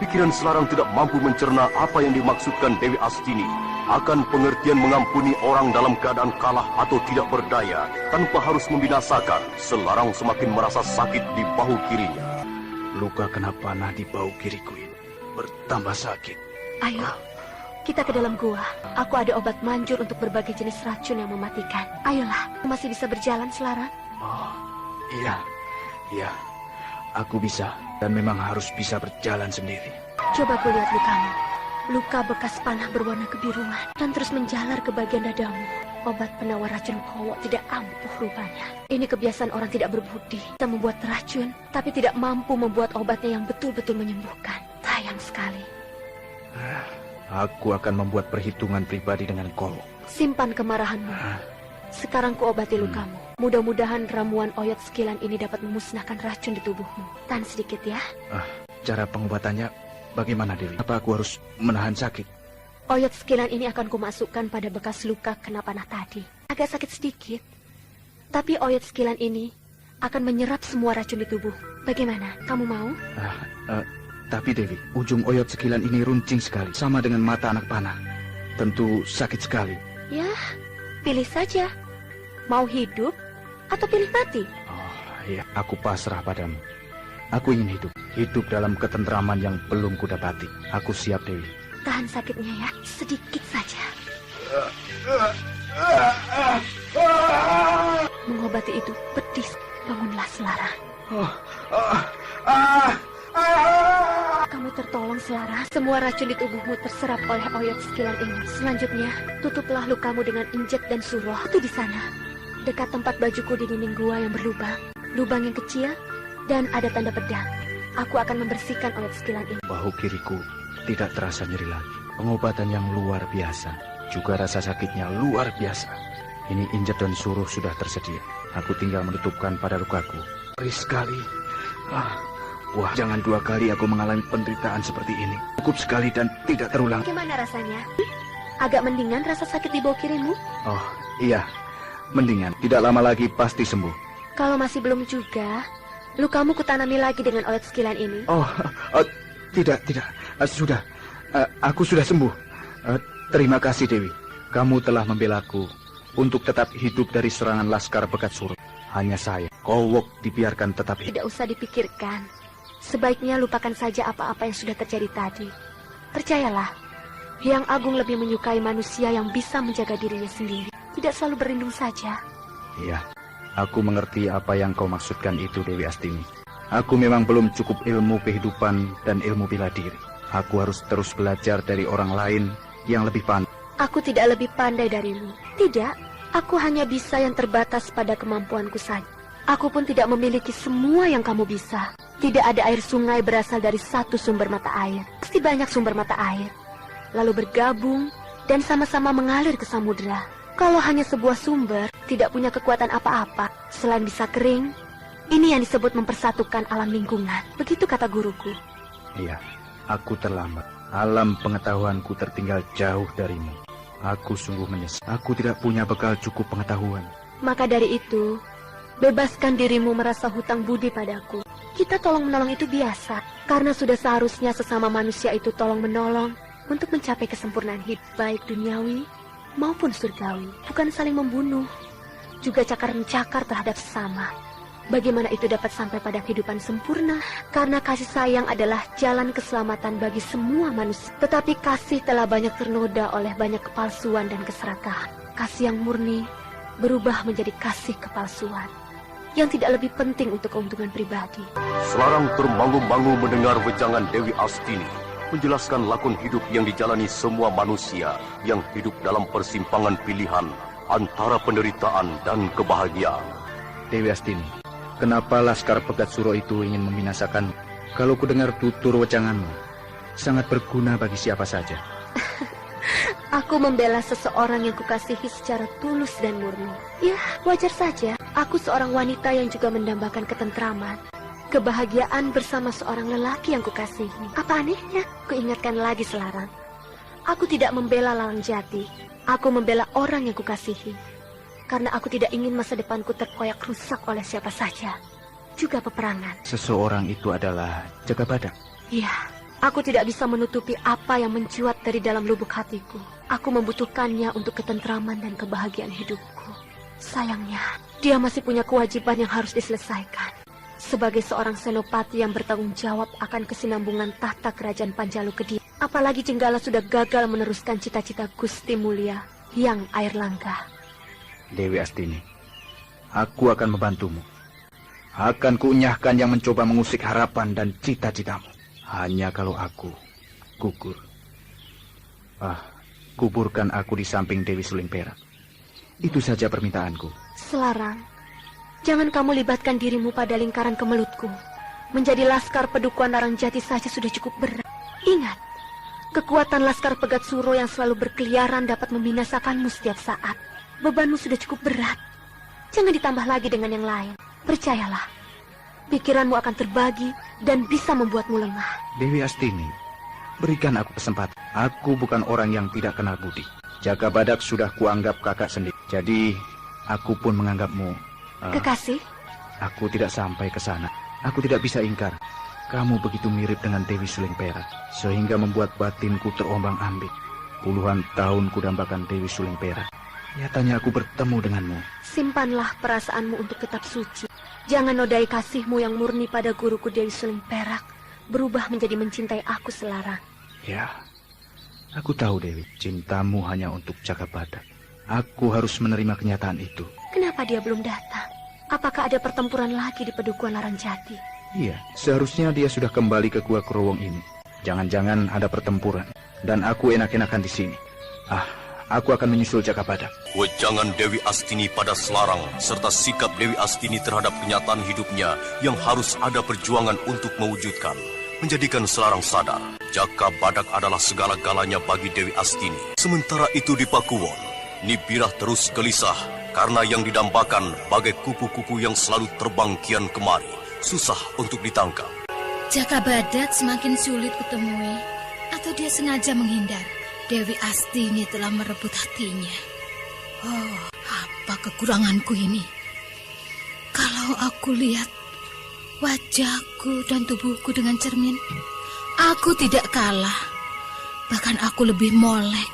Pikiran Selarang tidak mampu mencerna apa yang dimaksudkan Dewi Astini. Akan pengertian mengampuni orang dalam keadaan kalah atau tidak berdaya tanpa harus membinasakan. Selarang semakin merasa sakit di bahu kirinya. Luka kena panah di bahu kiriku ini bertambah sakit. Ayo, kita ke dalam gua. Aku ada obat manjur untuk berbagai jenis racun yang mematikan. Ayolah, masih bisa berjalan, Selarang? Oh, iya. Aku bisa dan memang harus bisa berjalan sendiri. Coba ku lihat lukamu. Luka bekas panah berwarna kebiruan dan terus menjalar ke bagian dadamu. Obat penawar racun Kowok tidak ampuh rupanya. Ini kebiasaan orang tidak berbudi. Kita membuat racun, tapi tidak mampu membuat obatnya yang betul-betul menyembuhkan. Sayang sekali. Aku akan membuat perhitungan pribadi dengan Kowok. Simpan kemarahanmu. Sekarang ku obati lukamu. Mudah-mudahan ramuan oyot sekilan ini dapat memusnahkan racun di tubuhmu. Tahan sedikit ya. Cara pengobatannya bagaimana, Dewi? Apa aku harus menahan sakit? Oyot sekilan ini akan kumasukkan pada bekas luka kena panah tadi. Agak sakit sedikit. Tapi oyot sekilan ini akan menyerap semua racun di tubuh. Bagaimana? Kamu mau? Tapi Dewi, ujung oyot sekilan ini runcing sekali. Sama dengan mata anak panah. Tentu sakit sekali. Ya, pilih saja. Mau hidup atau pilih mati? Iya, aku pasrah padamu. Aku ingin hidup. Hidup dalam ketentraman yang belum kudapati. Aku siap, Dewi. Tahan sakitnya ya, sedikit saja. Mengobati itu pedih. Bangunlah, Selarang. Kamu tertolong, Selarang. Semua racun di tubuhmu terserap oleh oyot sekilan ini. Selanjutnya, tutuplah lukamu dengan injek dan suroh. Itu di sana, dekat tempat bajuku di dinding gua yang berlubang. Lubang yang kecil dan ada tanda pedang. Aku akan membersihkan oyot sekilan ini. Bahu kiriku tidak terasa nyeri lagi. Pengobatan yang luar biasa. Juga rasa sakitnya luar biasa. Ini injek dan suruh sudah tersedia. Aku tinggal menutupkan pada lukaku. Perih sekali. Wah, jangan 2 kali aku mengalami penderitaan seperti ini. Cukup sekali dan tidak terulang. Gimana rasanya? Agak mendingan rasa sakit di bahu kirimu? Oh, iya. Mendingan. Tidak lama lagi pasti sembuh. Kalau masih belum juga, lukamu kutanami lagi dengan olet sekilan ini. Tidak. Sudah. Aku sudah sembuh. Terima kasih, Dewi. Kamu telah membelaku untuk tetap hidup dari serangan Laskar Pegat Suro. Hanya saya, Kowok, dibiarkan tetap hidup. Tidak usah dipikirkan. Sebaiknya lupakan saja apa-apa yang sudah terjadi tadi. Percayalah, Hyang Agung lebih menyukai manusia yang bisa menjaga dirinya sendiri. Tidak selalu berlindung saja. Iya, aku mengerti apa yang kau maksudkan itu, Dewi Astini. Aku memang belum cukup ilmu kehidupan dan ilmu bela diri. Aku harus terus belajar dari orang lain yang lebih pandai. Aku tidak lebih pandai darimu. Tidak, aku hanya bisa yang terbatas pada kemampuanku saja. Aku pun tidak memiliki semua yang kamu bisa. Tidak ada air sungai berasal dari satu sumber mata air. Pasti banyak sumber mata air. Lalu bergabung dan sama-sama mengalir ke samudera. Kalau hanya sebuah sumber, tidak punya kekuatan apa-apa. Selain bisa kering, ini yang disebut mempersatukan alam lingkungan. Begitu kata guruku. Iya, aku terlambat. Alam pengetahuanku tertinggal jauh darimu. Aku sungguh menyesal. Aku tidak punya bekal cukup pengetahuan. Maka dari itu, bebaskan dirimu merasa hutang budi padaku. Kita tolong-menolong itu biasa, karena sudah seharusnya sesama manusia itu tolong-menolong untuk mencapai kesempurnaan hidup, baik duniawi maupun surgawi. Bukan saling membunuh, juga cakar-mencakar terhadap sesama. Bagaimana itu dapat sampai pada kehidupan sempurna? Karena kasih sayang adalah jalan keselamatan bagi semua manusia. Tetapi kasih telah banyak ternoda oleh banyak kepalsuan dan keserakahan. Kasih yang murni berubah menjadi kasih kepalsuan yang tidak lebih penting untuk keuntungan pribadi. Selarang termangu-mangu mendengar wejangan Dewi Astini menjelaskan lakon hidup yang dijalani semua manusia yang hidup dalam persimpangan pilihan antara penderitaan dan kebahagiaan. Dewi Astini, kenapa Laskar Pegat Suro itu ingin membinasakan? Kalau ku dengar tutur wejanganmu, sangat berguna bagi siapa saja. Aku membela seseorang yang kukasihi secara tulus dan murni. Ya, wajar saja. Aku seorang wanita yang juga mendambakan ketentraman, kebahagiaan bersama seorang lelaki yang kukasihi. Apa anehnya? Kuingatkan lagi Selarang. Aku tidak membela lalang jati. Aku membela orang yang kukasihi. Karena aku tidak ingin masa depanku terkoyak rusak oleh siapa saja. Juga peperangan. Seseorang itu adalah Jagabadak. Iya, aku tidak bisa menutupi apa yang mencuat dari dalam lubuk hatiku. Aku membutuhkannya untuk ketentraman dan kebahagiaan hidupku. Sayangnya, dia masih punya kewajiban yang harus diselesaikan. Sebagai seorang senopati yang bertanggung jawab akan kesinambungan tahta kerajaan Panjalu Kediri. Apalagi Jenggala sudah gagal meneruskan cita-cita Gusti Mulia, Hyang Airlangga. Dewi Astini, aku akan membantumu. Akan kunyahkan yang mencoba mengusik harapan dan cita-citamu. Hanya kalau aku gugur. Kuburkan aku di samping Dewi Suling Perak. Itu saja permintaanku. Selarang, jangan kamu libatkan dirimu pada lingkaran kemelutku. Menjadi laskar Pedukuhan Narangjati saja sudah cukup berat. Ingat, kekuatan Laskar Pegat Suro yang selalu berkeliaran dapat membinasakanmu setiap saat. Bebanmu sudah cukup berat. Jangan ditambah lagi dengan yang lain. Percayalah, pikiranmu akan terbagi dan bisa membuatmu lengah. Dewi Astini, berikan aku kesempatan. Aku bukan orang yang tidak kenal budi. Jagabadak sudah kuanggap kakak sendiri. Jadi, aku pun menganggapmu... Kekasih? Aku tidak sampai ke sana. Aku tidak bisa ingkar. Kamu begitu mirip dengan Dewi Suling Perak, sehingga membuat batinku terombang-ambing. Puluhan tahun kudambakan Dewi Suling Perak. Nyatanya aku bertemu denganmu. Simpanlah perasaanmu untuk tetap suci. Jangan nodai kasihmu yang murni pada guruku Dewi Suling Perak berubah menjadi mencintai aku Selarang. Ya, aku tahu Dewi, cintamu hanya untuk Jagabadak. Aku harus menerima kenyataan itu. Kenapa dia belum datang? Apakah ada pertempuran lagi di Pedukuhan Narangjati? Iya, seharusnya dia sudah kembali ke Gua Krowong ini. Jangan-jangan ada pertempuran, dan aku enak-enakan di sini. Aku akan menyusul Jagabadak. Wejangan Dewi Astini pada Selarang, serta sikap Dewi Astini terhadap kenyataan hidupnya yang harus ada perjuangan untuk mewujudkan, menjadikan Selarang sadar, Jagabadak adalah segala-galanya bagi Dewi Astini. Sementara itu di Pakuwon, Nibirah terus gelisah karena yang didambakan bagai kupu-kupu yang selalu terbang kian kemari, susah untuk ditangkap. Jagabadak semakin sulit kutemui, atau dia sengaja menghindar. Dewi Astini telah merebut hatinya. Oh, apa kekuranganku ini? Kalau Kalau aku lihat wajahku dan tubuhku dengan cermin, aku tidak kalah. Bahkan aku lebih molek.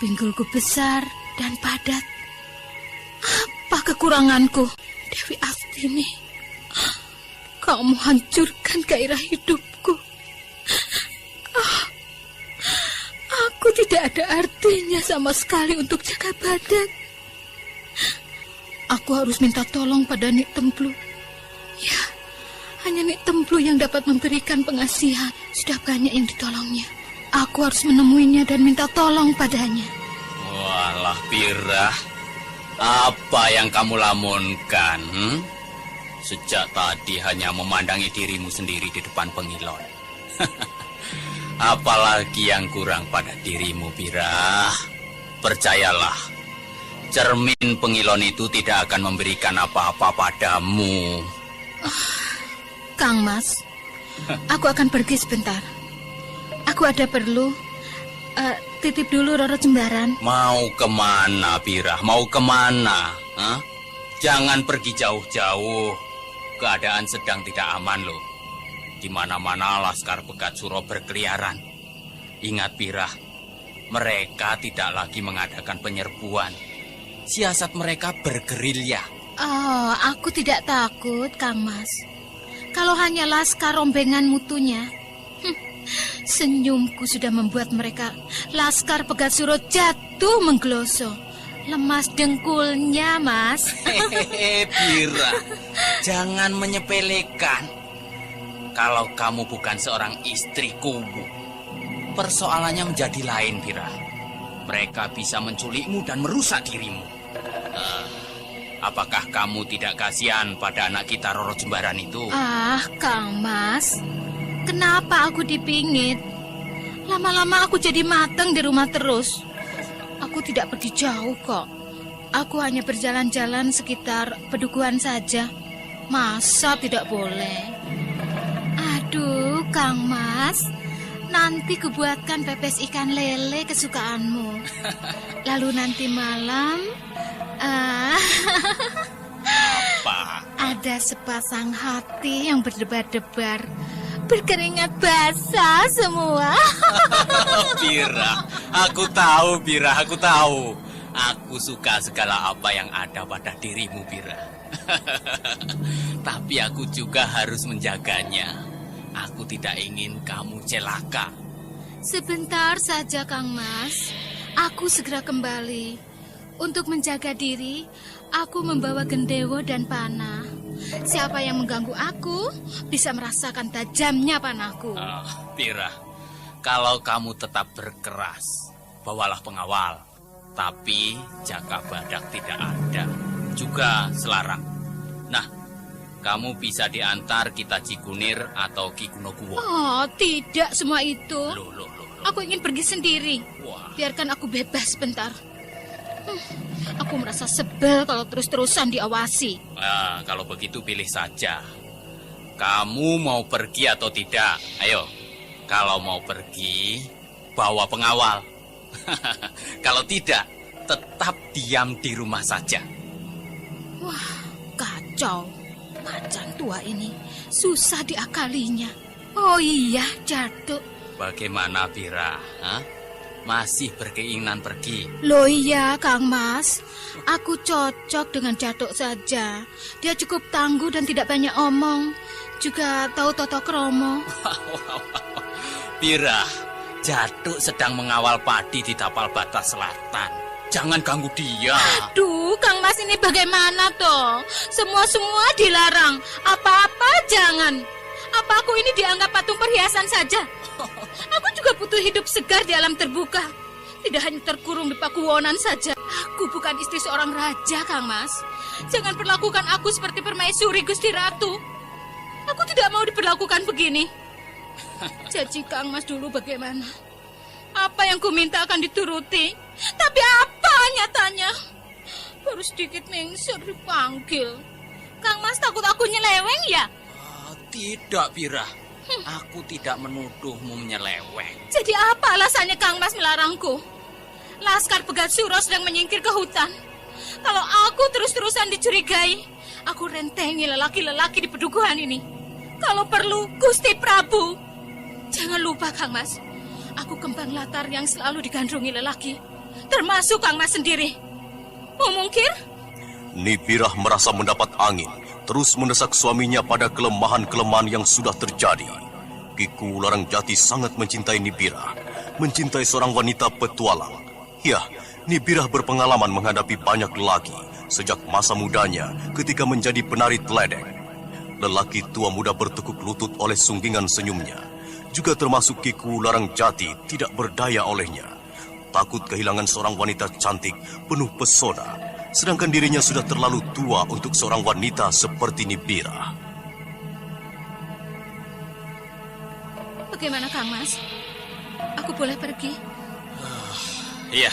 Pinggulku besar dan padat. Apa kekuranganku? Dewi Astini, kamu hancurkan gairah hidupku. Aku tidak ada artinya sama sekali untuk Jaka Badak. Aku harus minta tolong pada Nik Templu. Ya, hanya Nik Templu yang dapat memberikan pengasihan. Sudah banyak yang ditolongnya. Aku harus menemuinya dan minta tolong padanya. Walah, Pira, apa yang kamu lamunkan? Sejak tadi hanya memandangi dirimu sendiri di depan pengilon. Apalagi yang kurang pada dirimu, Pira? Percayalah, cermin pengilon itu tidak akan memberikan apa-apa padamu. Kang Mas, aku akan pergi sebentar. Aku ada perlu. Titip dulu Roro Jembaran. Mau kemana, Pira? Mau kemana? Hah? Jangan pergi jauh-jauh. Keadaan sedang tidak aman loh. Di mana-mana Laskar Pegat Suro berkeliaran. Ingat, Pira, mereka tidak lagi mengadakan penyerbuan. Siasat mereka bergerilya. Oh, aku tidak takut, Kang Mas. Kalau hanya Laskar rombengan mutunya. Senyumku sudah membuat mereka Laskar Pegat Suro jatuh menggeloso. Lemas dengkulnya, Mas. Hehehe, Pira, jangan menyepelekan. Kalau kamu bukan seorang istri kubu, persoalannya menjadi lain, Pira. Mereka bisa menculikmu dan merusak dirimu. Apakah kamu tidak kasihan pada anak kita Roro Jembaran itu? Ah, Kang Mas, kenapa aku dipingit? Lama-lama aku jadi mateng di rumah terus. Aku tidak pergi jauh kok. Aku hanya berjalan-jalan sekitar pedukuhan saja. Masa tidak boleh? Aduh, Kang Mas, nanti kubuatkan pepes ikan lele kesukaanmu. Lalu nanti malam, apa? Ada sepasang hati yang berdebar-debar, berkeringat basah semua. Pira, aku tahu, Pira, aku tahu. Aku suka segala apa yang ada pada dirimu, Pira. Tapi aku juga harus menjaganya. Aku tidak ingin kamu celaka. Sebentar saja, Kang Mas. Aku segera kembali. Untuk menjaga diri, aku membawa gendewo dan panah. Siapa yang mengganggu aku bisa merasakan tajamnya panahku. Pira, kalau kamu tetap berkeras, bawalah pengawal. Tapi Jaka Badak tidak ada. Juga Selarang. Nah, kamu bisa diantar kita Cikunir atau Ki Gunokuwo. Oh, tidak semua itu. Loh. Aku ingin pergi sendiri. Wah. Biarkan aku bebas sebentar. Aku merasa sebel kalau terus-terusan diawasi. Kalau begitu pilih saja. Kamu mau pergi atau tidak? Ayo, kalau mau pergi, bawa pengawal. Kalau tidak, tetap diam di rumah saja. Wah, kacau. Macan tua ini susah diakalinya. Oh iya, Datuk. Bagaimana, Pira? Hah? Masih berkeinginan pergi? Loh iya, Kang Mas. Aku cocok dengan Datuk saja. Dia cukup tangguh dan tidak banyak omong. Juga tahu toto kromo. Pira, Datuk sedang mengawal padi di tapal batas selatan. Jangan ganggu dia. Aduh, Kang Mas ini bagaimana toh? Semua dilarang. Apa-apa jangan. Apa aku ini dianggap patung perhiasan saja? Aku juga butuh hidup segar di alam terbuka. Tidak hanya terkurung di pakuwonan saja. Aku bukan istri seorang raja, Kang Mas. Jangan perlakukan aku seperti permaisuri Gusti Ratu. Aku tidak mau diperlakukan begini. Janji Kang Mas dulu bagaimana? Apa yang ku minta akan dituruti. Tapi apa nyatanya? Baru sedikit mengsur dipanggil. Kang Mas takut aku nyeleweng ya? Tidak, Pira. Aku tidak menuduhmu menyeleweng. Jadi apa alasannya Kang Mas melarangku? Laskar Pegat Suro sedang menyingkir ke hutan. Kalau aku terus-terusan dicurigai, aku rentengi lelaki-lelaki di pedukuhan ini. Kalau perlu, Gusti Prabu. Jangan lupa, Kang Mas. Aku kembang latar yang selalu digandrungi lelaki. Termasuk Kang Mas sendiri. Mau mungkir? Nibirah merasa mendapat angin, terus mendesak suaminya pada kelemahan-kelemahan yang sudah terjadi. Kiku Larangjati sangat mencintai Nibirah, mencintai seorang wanita petualang. Ya, Nibirah berpengalaman menghadapi banyak lelaki sejak masa mudanya ketika menjadi penari teledek. Lelaki tua muda bertekuk lutut oleh sunggingan senyumnya. Juga termasuk Kiku Larangjati tidak berdaya olehnya. Takut kehilangan seorang wanita cantik, penuh pesona, sedangkan dirinya sudah terlalu tua untuk seorang wanita seperti Nibirah. Bagaimana, Kang Mas? Aku boleh pergi? Iya,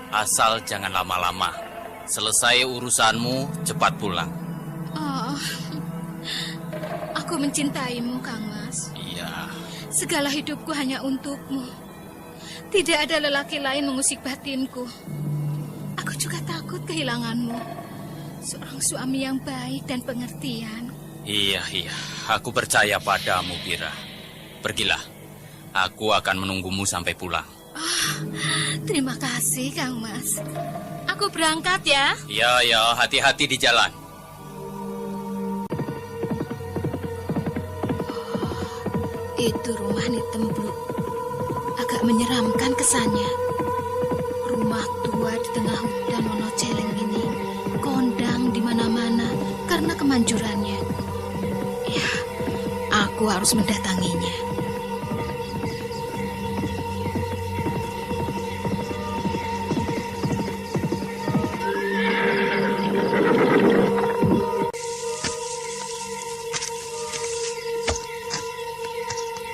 asal jangan lama-lama. Selesai urusanmu, cepat pulang. Oh, aku mencintaimu, Kang Mas. Iya. Segala hidupku hanya untukmu. Tidak ada lelaki lain mengusik batinku. Aku juga takut kehilanganmu. Seorang suami yang baik dan pengertian. Iya. Aku percaya padamu, Bira. Pergilah. Aku akan menunggumu sampai pulang. Terima kasih, Kang Mas. Aku berangkat ya. Iya, hati-hati di jalan. Itu rumah Nitembluk. Agak menyeramkan kesannya. Rumah tua di tengah hutan Wonoceleng ini kondang di mana-mana karena kemanjurannya. Ya, aku harus mendatanginya.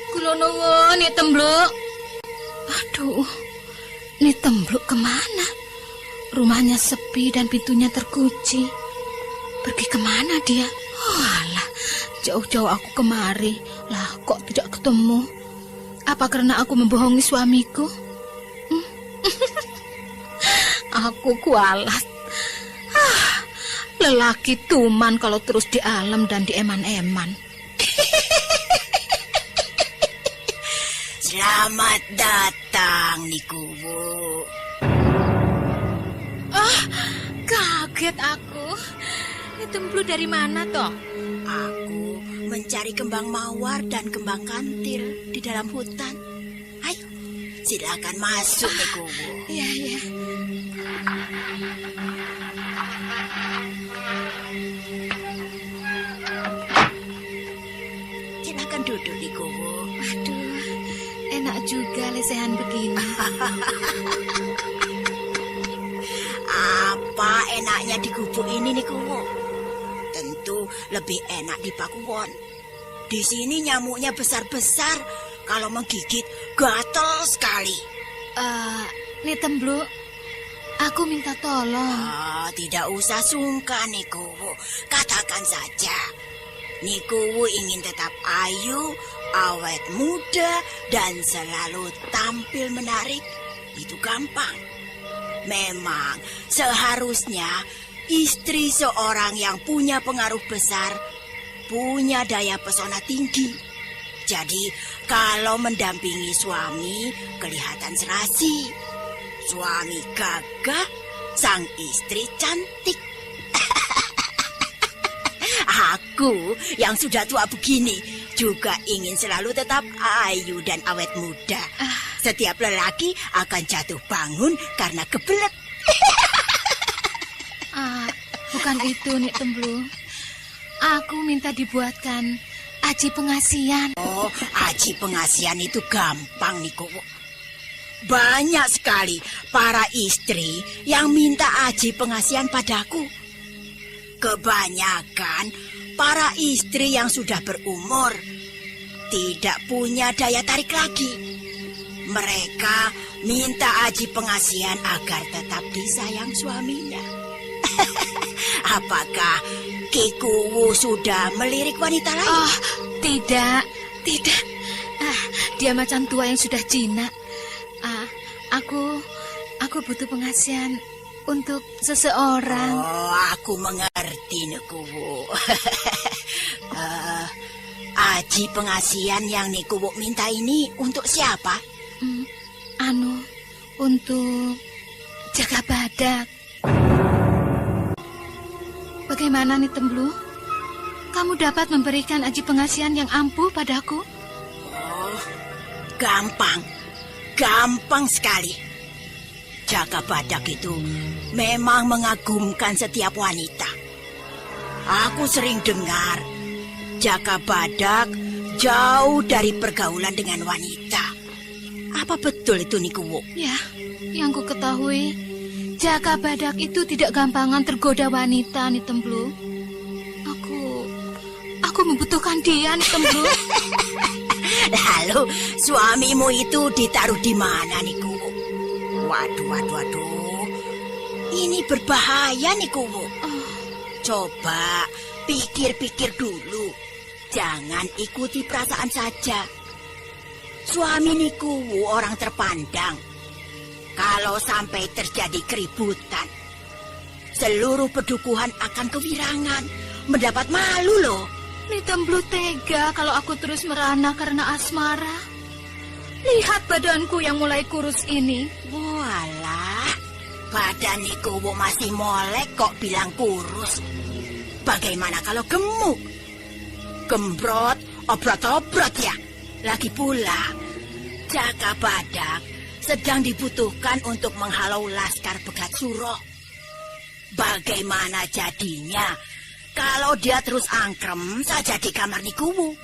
Kula nuwun, Nitembluk. Aduh, Nitembluk kemana? Rumahnya sepi dan pintunya terkunci. Pergi kemana dia? Alah, jauh-jauh aku kemari. Lah, kok tidak ketemu? Apa karena aku membohongi suamiku? Aku kualat. Lelaki tuman kalau terus di alam dan di eman-eman. Selamat datang, Nikuwu. Kaget aku. Nitembluk dari mana, toh? Aku mencari kembang mawar dan kembang kantil di dalam hutan. Ayo, silakan masuk, Nikuwu. Iya. Silakan duduk, Nikuwu. Aduh, enak juga lesehan begini. Apa enaknya di gubuk ini, Nikuwu? Tentu lebih enak di Pakuwon. Di sini nyamuknya besar-besar. Kalau menggigit, gatel sekali. Nitembluk, aku minta tolong. Tidak usah sungkan, Nikuwu. Katakan saja. Nikuwu ingin tetap ayu, awet muda, dan selalu tampil menarik. Itu gampang. Memang seharusnya istri seorang yang punya pengaruh besar, punya daya pesona tinggi. Jadi kalau mendampingi suami kelihatan serasi. Suami gagah, sang istri cantik. Aku yang sudah tua begini juga ingin selalu tetap ayu dan awet muda. Setiap lelaki akan jatuh bangun karena kebelet. Bukan itu, Nitembluk. Aku minta dibuatkan aji pengasian. Oh, aji pengasian itu gampang, Nikuwu. Banyak sekali para istri yang minta aji pengasian padaku. Kebanyakan para istri yang sudah berumur tidak punya daya tarik lagi. Mereka minta aji pengasian agar tetap disayang suaminya. Apakah Kikuwu sudah melirik wanita lain? Oh, tidak. Dia macam tua yang sudah jinak. Aku butuh pengasian untuk seseorang. Oh, aku mengerti, Nikuwu. Aji pengasihan yang Nikuwu minta ini untuk siapa? Untuk Jaka Badak. Bagaimana nih Temblu? Kamu dapat memberikan aji pengasihan yang ampuh padaku? Oh, gampang sekali. Jaka Badak itu memang mengagumkan setiap wanita. Aku sering dengar Jaka Badak jauh dari pergaulan dengan wanita. Apa betul itu, Nikuwu? Ya, yang ku ketahui, Jaka Badak itu tidak gampangan tergoda wanita, nih Temblu. Aku membutuhkan dia, nih Temblu. Lalu suamimu itu ditaruh di mana, Nikuwu? Waduh. Ini berbahaya, Nikuwu. Coba pikir-pikir dulu. Jangan ikuti perasaan saja. Suami Nikuwu orang terpandang. Kalau sampai terjadi keributan, seluruh pedukuhan akan kewirangan, mendapat malu loh. Nih Temblu tega kalau aku terus merana karena asmara. Lihat badanku yang mulai kurus ini. Walah, badan Nikuwu masih molek kok bilang kurus. Bagaimana kalau gemuk? Gembrot, obrot-obrot ya. Lagi pula, Jaka Badak sedang dibutuhkan untuk menghalau laskar Begat Suro. Bagaimana jadinya kalau dia terus angkrem saja di kamar Nikuwu?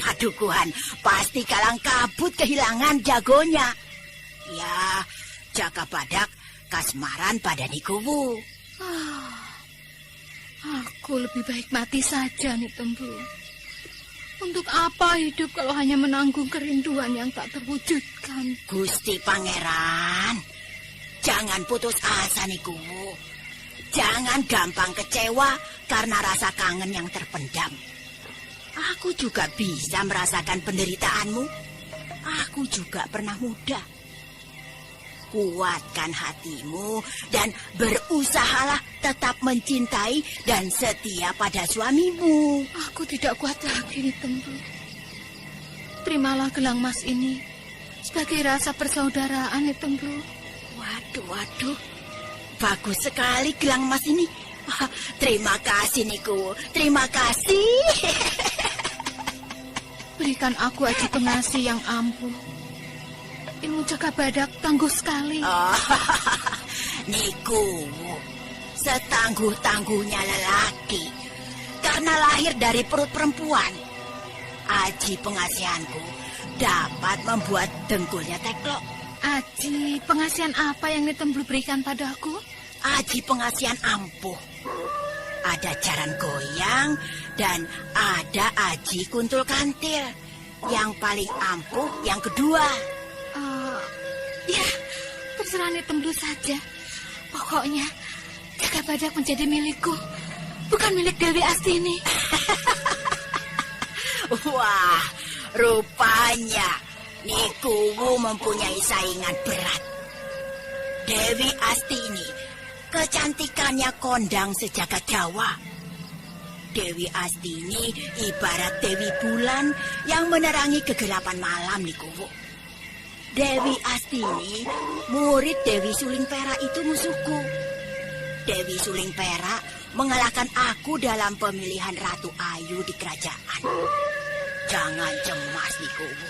Padukuhan pasti kalang kabut kehilangan jagonya. Ya, Jaka Badak kasmaran pada Nikuwu. Aku lebih baik mati saja, nih Temblu. Untuk apa hidup kalau hanya menanggung kerinduan yang tak terwujudkan? Gusti Pangeran, jangan putus asa, Nikuwu. Jangan gampang kecewa karena rasa kangen yang terpendam. Aku juga bisa merasakan penderitaanmu. Aku juga pernah muda. Kuatkan hatimu dan berusahalah tetap mencintai dan setia pada suamimu. Aku tidak kuat lagi, nih Temblu. Terimalah gelang emas ini sebagai rasa persaudaraan, nih Temblu. Waduh. Bagus sekali gelang emas ini. Terima kasih, Nikuwu. Terima kasih. Berikan aku aji pengasih yang ampuh. Ilmu Jaka Badak tangguh sekali. Nikuwu, setangguh-tangguhnya lelaki. Karena lahir dari perut perempuan. Aji pengasihanku dapat membuat dengkulnya teklok. Aji pengasihan apa yang Temblu berikan padaku? Aji pengasihan ampuh. Ada jaran goyang dan ada aji kuntul kantil. Yang paling ampuh yang kedua. Ya, terserah Temblu saja. Pokoknya Jaka Badak menjadi milikku, bukan milik Dewi Astini. Wah, rupanya Nikuwu mempunyai saingan berat. Dewi Astini, kecantikannya kondang sejagat Jawa. Dewi Astini ibarat Dewi Bulan yang menerangi kegelapan malam, Nikuwu. Dewi Astini, murid Dewi Suling Perak itu musuhku. Dewi Suling Perak mengalahkan aku dalam pemilihan Ratu Ayu di kerajaan. Jangan cemas, Nikuwu.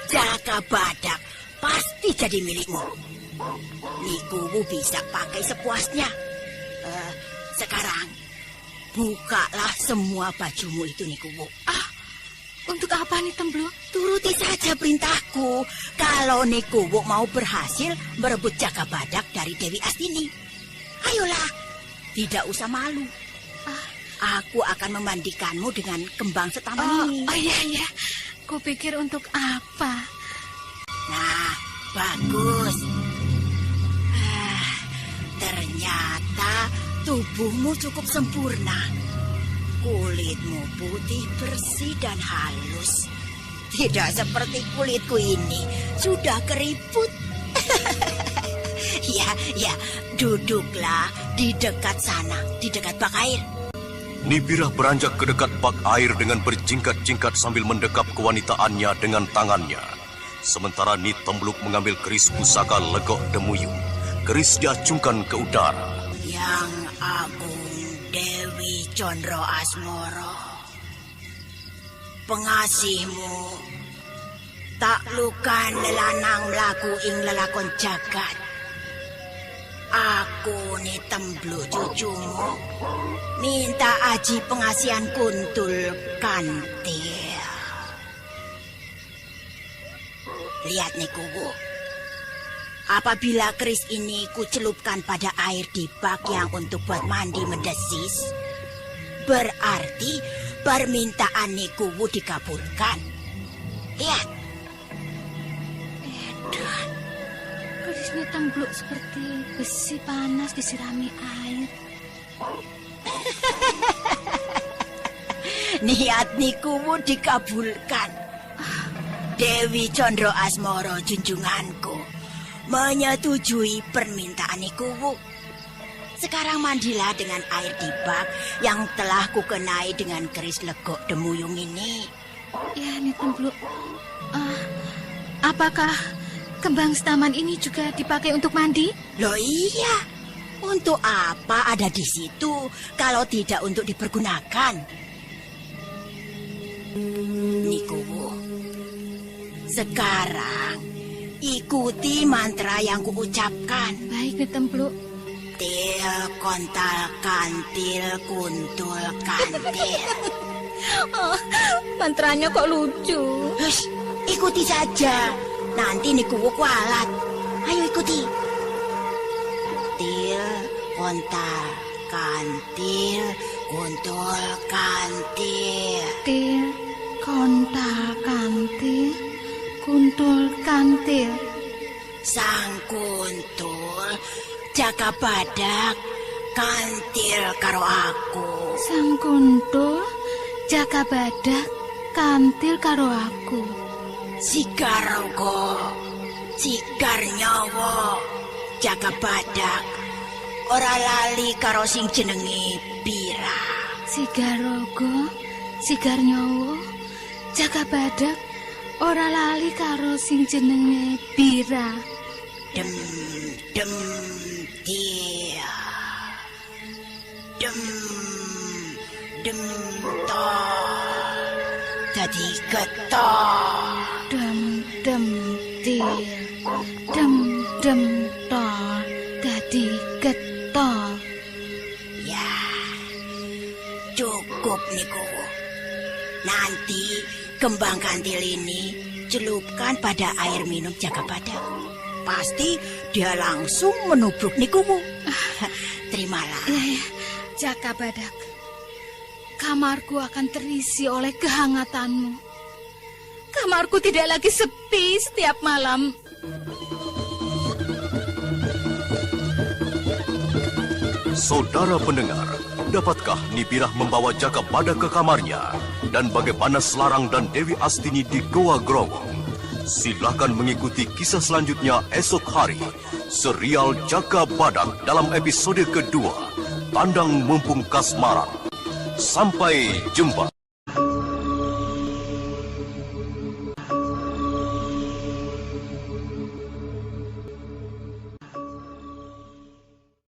Jaka Badak pasti jadi milikmu. Nikuwu bisa pakai sepuasnya. Sekarang, bukalah semua bajumu itu, Nikuwu. Untuk apa nih Temblu? Turuti saja perintahku. Kalau Nikuwu mau berhasil merebut Jaka Badak dari Dewi Astini. Ayolah, tidak usah malu. Aku akan memandikanmu dengan kembang setaman ini. Iya. Kupikir untuk apa? Nah, bagus. Ternyata tubuhmu cukup sempurna. Kulitmu putih, bersih, dan halus. Tidak seperti kulitku ini, sudah keriput. Ya, duduklah di dekat sana, di dekat bak air. Nibirah beranjak ke dekat bak air dengan berjingkat-jingkat sambil mendekap kewanitaannya dengan tangannya. Sementara Ni Tembluk mengambil keris pusaka Legok Demuyung. Keris diacungkan ke udara. Yang Agung Dewi Condro Asmoro, pengasihmu taklukan lelanang mlaku ing lelakon jagat. Aku Ni Tembluk cucumu minta aji pengasihan kuntul kantil. Lihat niku, apabila keris ini kucelupkan pada air di bak yang untuk buat mandi mendesis, berarti permintaan niku dikabulkan. Lihat. Edan, kerisnya Tembluk seperti besi panas disirami air. Niat niku dikabulkan. Dewi Condro Asmoro junjunganku menyetujui permintaan niku. Sekarang mandilah dengan air di bak yang telah kukenai dengan keris Legok Demuyung ini. Ya, Ni Tembluk. Apakah kembang setaman ini juga dipakai untuk mandi? Loh iya. Untuk apa ada di situ kalau tidak untuk dipergunakan? Niku, sekarang ikuti mantra yang kuucapkan. Baik, Ni Tembluk. Til kontal kantil kuntul kantil. Oh, mantranya kok lucu. Hush, ikuti saja. Nanti niku kualat. Ayo ikuti. Til kontal kantil kuntul kantil. Til kontal kantil kuntul kantil. Sang kuntul jaga badak kantil karo aku. Sang kuntul jaga badak kantil karo aku. Sigar rogo, sigar nyawa, jaga badak. Ora lali karo sing jenenge Bira. Sigar rogo, sigar nyawa, jaga badak. Ora lali karo sing jenenge Bira. Dem dem dia. Dem dem to. Dadi getol. Dem dem dia. Dem dem to. Dadi getol. Ya. Cukup niku. Nanti kembang kantil ini celupkan pada air minum jaga badak. Pasti dia langsung menubruk niku. Terimalah. Ya, jaga badak. Kamarku akan terisi oleh kehangatanmu. Kamarku tidak lagi sepi setiap malam. Saudara pendengar, dapatkah Nibirah membawa Jaka Badak ke kamarnya? Dan bagaimana Selarang dan Dewi Astini di Goa Growong? Silakan mengikuti kisah selanjutnya esok hari. Serial Jaka Badak dalam episode kedua, Tandang Mumpung Kasmaran. Sampai jumpa.